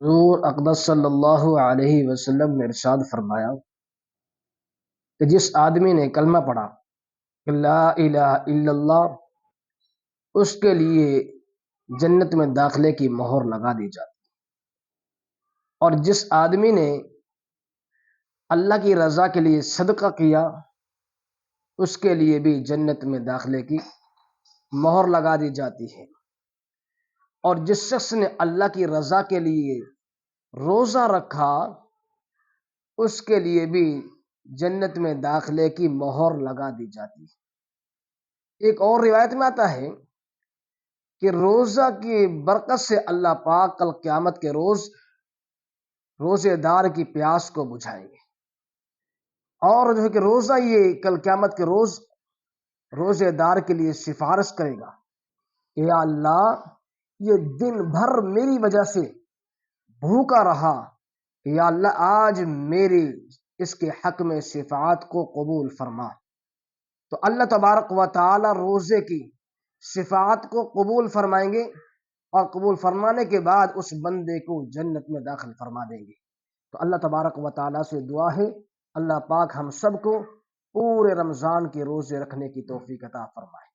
حضور اقدس صلی اللہ علیہ وسلم نے ارشاد فرمایا کہ جس آدمی نے کلمہ پڑھا کہ لا الہ الا اللہ، اس کے لیے جنت میں داخلے کی مہر لگا دی جاتی، اور جس آدمی نے اللہ کی رضا کے لیے صدقہ کیا، اس کے لیے بھی جنت میں داخلے کی مہر لگا دی جاتی ہے، اور جس شخص نے اللہ کی رضا کے لیے روزہ رکھا، اس کے لیے بھی جنت میں داخلے کی مہر لگا دی جاتی ہے۔ ایک اور روایت میں آتا ہے کہ روزہ کی برکت سے اللہ پاک کل قیامت کے روز روزے دار کی پیاس کو بجھائیں گے، اور جو ہے کہ روزہ یہ کل قیامت کے روز روزے دار کے لیے سفارش کرے گا، یا اللہ یہ دن بھر میری وجہ سے بھوکا رہا، یا اللہ آج میری اس کے حق میں شفاعت کو قبول فرما۔ تو اللہ تبارک و تعالی روزے کی شفاعت کو قبول فرمائیں گے، اور قبول فرمانے کے بعد اس بندے کو جنت میں داخل فرما دیں گے۔ تو اللہ تبارک و تعالیٰ سے دعا ہے اللہ پاک ہم سب کو پورے رمضان کے روزے رکھنے کی توفیق عطا فرمائے۔